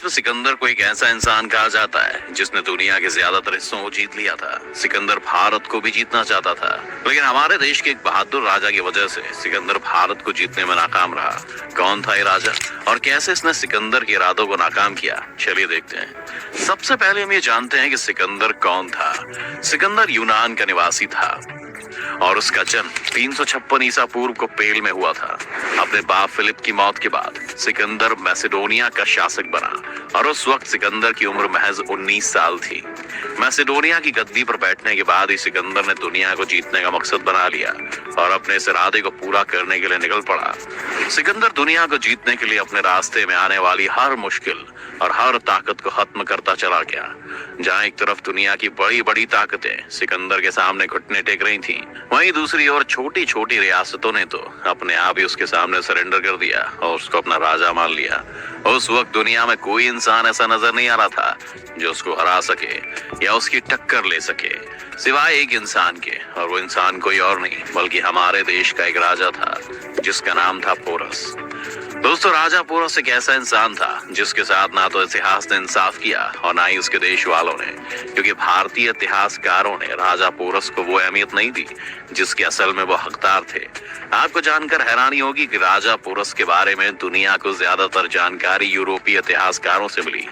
में सिकंदर को एक ऐसा इंसान कहा जाता है जिसने दुनिया के ज्यादातर हिस्सों को जीत लिया था। सिकंदर भारत को भी जीतना चाहता था, लेकिन हमारे देश के एक बहादुर राजा की वजह से सिकंदर भारत को जीतने में नाकाम रहा। कौन था ये राजा और कैसे इसने सिकंदर के इरादों को नाकाम किया, चलिए देखते हैं। सबसे पहले हम ये जानते हैं कि सिकंदर कौन था। सिकंदर यूनान का निवासी था और उसका जन्म 356 ईसा पूर्व को पेल में हुआ था। अपने बाप फिलिप की मौत के बाद सिकंदर मैसेडोनिया का शासक बना और उस वक्त सिकंदर की उम्र महज 19 साल थी। मैसेडोनिया की गद्दी पर बैठने के बाद ही सिकंदर ने दुनिया को जीतने का मकसद बना लिया और अपने इस इरादे को पूरा करने के लिए निकल पड़ा। सिकंदर दुनिया को जीतने के लिए अपने रास्ते में आने वाली हर मुश्किल और हर ताकत को खत्म करता चला गया। जहाँ एक तरफ दुनिया की बड़ी बड़ी ताकतें सिकंदर के सामने घुटने टेक रही थीं, वहीं दूसरी ओर छोटी छोटी रियासतों ने तो अपने आप ही उसके सामने सरेंडर कर दिया और उसको अपना राजा मान लिया। उस वक्त दुनिया में कोई इंसान ऐसा नजर नहीं आ रहा था जो उसको हरा सके या उसकी टक्कर ले सके, सिवाय एक इंसान के, और वो इंसान कोई और नहीं बल्कि हमारे देश का एक राजा था जिसका नाम था पोरस। दोस्तों, राजा पोरस एक ऐसा इंसान था जिसके साथ ना तो इतिहास ने इंसाफ किया और ना ही उसके देश वालों ने, क्योंकि भारतीय इतिहासकारों ने राजा पोरस को वो अहमियत नहीं दी जिसके असल में वो हकदार थे। आपको जानकर हैरानी होगी कि राजा पोरस के बारे में दुनिया को ज्यादातर जानकारी यूरोपीय इतिहासकारों से मिली।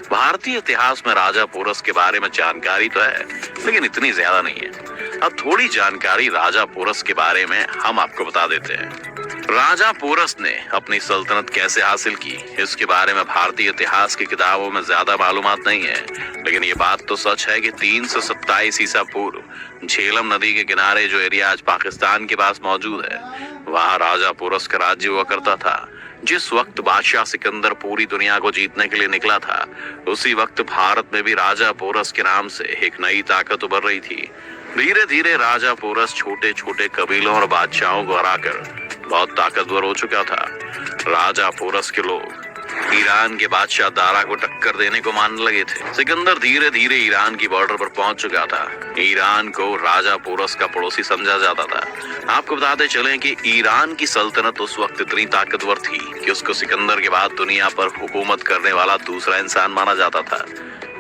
भारतीय इतिहास में राजा पोरस के बारे में जानकारी तो है, लेकिन इतनी ज्यादा नहीं है। अब थोड़ी जानकारी राजा पोरस के बारे में हम आपको बता देते हैं। राजा पोरस ने अपनी सल्तनत कैसे हासिल की, इसके बारे में भारतीय इतिहास की किताबों में ज्यादा मालूमात नहीं है, लेकिन ये बात तो सच है कि 327 ईसा पूर्व झेलम नदी के किनारे जो एरिया आज पाकिस्तान के पास मौजूद है, वहाँ राजा पोरस का राज्य हुआ करता था। जिस वक्त बादशाह सिकंदर पूरी दुनिया को जीतने के लिए निकला था, उसी वक्त भारत में भी राजा पोरस के नाम से एक नई ताकत उभर रही थी। धीरे धीरे राजा पोरस छोटे छोटे कबीलों और बादशाहों को हराकर बहुत ताकतवर हो चुका था। राजा पोरस के लोग ईरान के बादशाह दारा को टक्कर देने को मानने लगे थे। सिकंदर धीरे धीरे ईरान की बॉर्डर पर पहुंच चुका था। ईरान को राजा पोरस का पड़ोसी समझा जाता था। आपको बताते चलें कि ईरान की सल्तनत उस वक्त इतनी ताकतवर थी कि उसको सिकंदर के बाद दुनिया पर हुकूमत करने वाला दूसरा इंसान माना जाता था।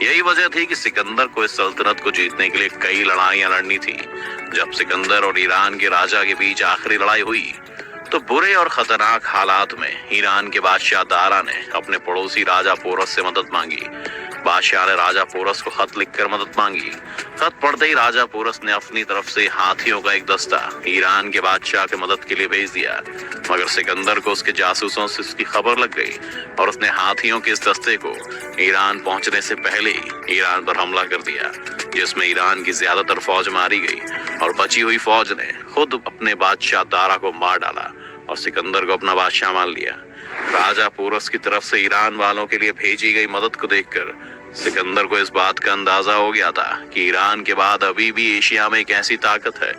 यही वजह थी कि सिकंदर को इस सल्तनत को जीतने के लिए कई लड़ाइयां लड़नी थी। जब सिकंदर और ईरान के राजा के बीच आखिरी लड़ाई हुई तो बुरे और खतरनाक हालात में ईरान के बादशाह दारा ने अपने पड़ोसी राजा पोरस से मदद मांगी। बादशाह ने राजा पोरस को खत लिखकर मदद मांगी। खत पढ़ते ही राजा पोरस ने अपनी तरफ से हाथियों का एक दस्ता ईरान के बादशाह की मदद के लिए भेज दिया, मगर सिकंदर को उसके जासूसों से इसकी खबर लग गई और उसने हाथियों के इस दस्ते को ईरान पहुंचने से पहले ही ईरान पर हमला कर दिया, जिसमें ईरान की ज्यादातर फौज मारी गई और बची हुई फौज ने खुद अपने बादशाह दारा को मार डाला और सिकंदर को अपना बादशाह मान लिया। राजा पोरस की तरफ से ईरान वालों के लिए भेजी गई मदद को देखकर सिकंदर को इस बात का अंदाजा हो गया था कि ईरान के बाद अभी भी एशिया में एक ऐसी ताकत है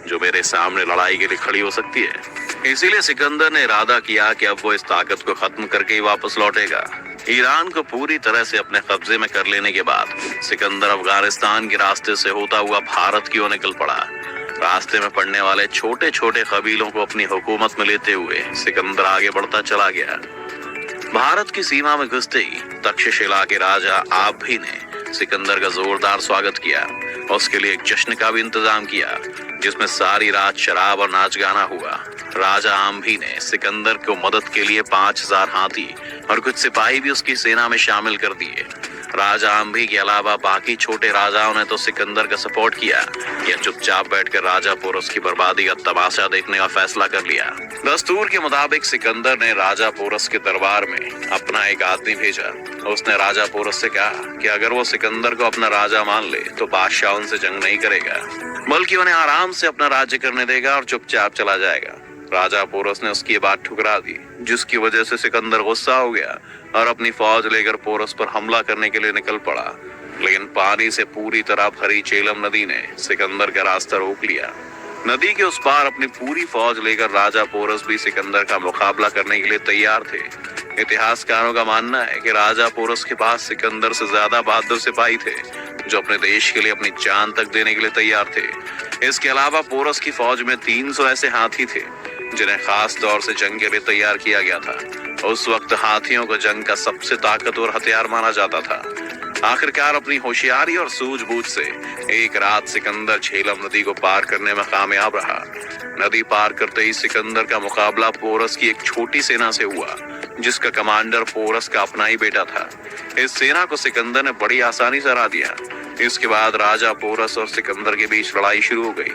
जो मेरे सामने लड़ाई के लिए खड़ी हो सकती है। इसीलिए सिकंदर ने इरादा किया कि अब वो इस ताकत को खत्म करके ही वापस लौटेगा। ईरान को पूरी तरह से अपने कब्जे में कर लेने के बाद सिकंदर अफगानिस्तान के रास्ते से होता हुआ भारत की ओर निकल पड़ा। रास्ते में पड़ने वाले छोटे छोटे कबीलों को अपनी हुकूमत में लेते हुए सिकंदर आगे बढ़ता चला गया। भारत की सीमा में घुसते ही तक्षशिला के राजा आभी ने सिकंदर का जोरदार स्वागत किया और उसके लिए एक जश्न का भी इंतजाम किया, जिसमें सारी रात शराब और नाच गाना हुआ। राजा आम्भी ने सिकंदर को मदद के लिए 5000 हाथी और कुछ सिपाही भी उसकी सेना में शामिल कर दिए। राजा आम्भी के अलावा बाकी छोटे राजाओं ने तो सिकंदर का सपोर्ट किया या चुपचाप बैठकर राजा पोरस की बर्बादी का तमाशा देखने का फैसला कर लिया। दस्तूर के मुताबिक सिकंदर ने राजा पोरस के दरबार में अपना एक आदमी भेजा। उसने राजा पोरस से कहा कि अगर वो सिकंदर को अपना राजा मान ले तो बादशाह उनसे जंग नहीं करेगा, बल्कि उन्हें आराम से अपना राज्य करने देगा और चुपचाप चला जाएगा। राजा पोरस ने उसकी बात ठुकरा दी, जिसकी वजह से सिकंदर गुस्सा हो गया और अपनी फौज लेकर पोरस पर हमला करने के लिए निकल पड़ा। लेकिन पानी से पूरी तरह भरी झेलम नदी ने सिकंदर का रास्ता रोक लिया। नदी के उस पार अपनी पूरी फौज लेकर राजा पोरस भी सिकंदर का मुकाबला करने के लिए तैयार थे। इतिहासकारों का मानना है कि राजा पोरस के पास सिकंदर से ज्यादा बहादुर सिपाही थे जो अपने देश के लिए अपनी जान तक देने के लिए तैयार थे। इसके अलावा पोरस की फौज में 300 ऐसे हाथी थे जिन्हें खास तौर से जंग के लिए तैयार किया गया था। उस वक्त हाथियों को जंग का सबसे ताकतवर हथियार माना जाता था। आखिरकार अपनी होशियारी और सूझबूझ से एक रात सिकंदर झेलम नदी को पार करने में कामयाब रहा। नदी पार करते ही सिकंदर का मुकाबला पोरस की एक छोटी सेना से हुआ, जिसका कमांडर पोरस का अपना ही बेटा था। इस सेना को सिकंदर ने बड़ी आसानी से हरा दिया। इसके बाद राजा पोरस और सिकंदर के बीच लड़ाई शुरू हो गई।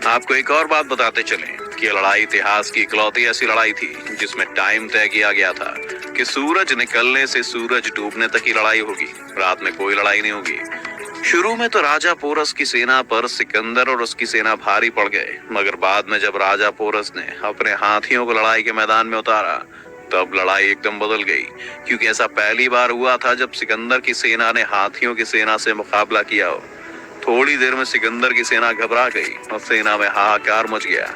आपको एक और बात बताते चलें कि यह लड़ाई इतिहास की इकलौती ऐसी लड़ाई थी जिसमें टाइम तय किया गया था कि सूरज निकलने से सूरज डूबने तक ही लड़ाई होगी, रात में कोई लड़ाई नहीं होगी। शुरू में तो राजा पोरस की सेना पर सिकंदर और उसकी सेना भारी पड़ गए, मगर बाद में जब राजा पोरस ने अपने हाथियों को लड़ाई के मैदान में उतारा तब लड़ाई एकदम बदल गई, क्योंकि ऐसा पहली बार हुआ था जब सिकंदर की सेना ने हाथियों की सेना से मुकाबला किया हो। थोड़ी देर में सिकंदर की सेना घबरा गई और सेना में हाहाकार मच गया,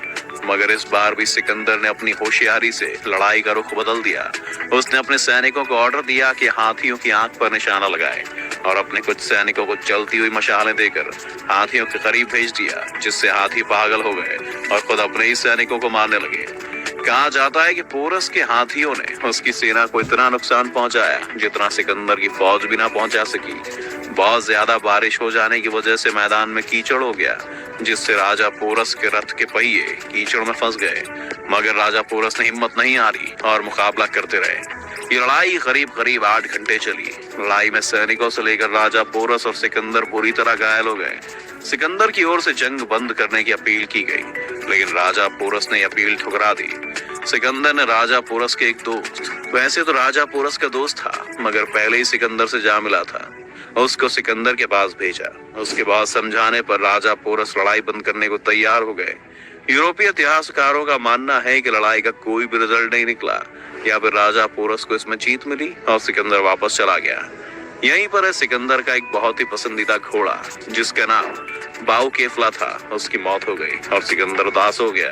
मगर इस बार भी सिकंदर ने अपनी होशियारी से लड़ाई का रुख बदल दिया। उसने अपने सैनिकों को ऑर्डर दिया कि हाथियों की आंख पर निशाना लगाए और अपने कुछ सैनिकों को चलती हुई मशालें देकर हाथियों के करीब भेज दिया, जिससे हाथी पागल हो गए और खुद अपने ही सैनिकों को मारने लगे। कहा जाता है कि पोरस के हाथियों ने उसकी सेना को इतना नुकसान पहुंचाया जितना सिकंदर की फौज भी ना पहुंचा सकी। बहुत ज्यादा बारिश हो जाने की वजह से मैदान में कीचड़ हो गया, जिससे राजा पोरस के रथ के पहिए कीचड़ में फंस गए, मगर राजा पोरस ने हिम्मत नहीं हारी और मुकाबला करते रहे। ये लड़ाई करीब 8 घंटे चली। लड़ाई में सैनिकों से लेकर राजा पोरस और सिकंदर पूरी तरह घायल हो गए। सिकंदर की ओर से जंग बंद करने की अपील की गई, लेकिन राजा पोरस ने अपील ठुकरा दी। सिकंदर ने राजा पोरस के एक दोस्त, वैसे तो राजा पोरस का दोस्त था मगर पहले ही सिकंदर से जा मिला था, उसको सिकंदर के पास भेजा। उसके बाद समझाने पर राजा पोरस लड़ाई बंद करने को तैयार हो गए। यूरोपीय इतिहासकारों का मानना है कि लड़ाई का कोई भी रिजल्ट नहीं निकला, या फिर राजा पोरस को इसमें जीत मिली और सिकंदर वापस चला गया। यहीं पर है सिकंदर का एक बहुत ही पसंदीदा घोड़ा जिसका नाम बाऊ केफला था। उसकी मौत हो गई और सिकंदर उदास हो गया।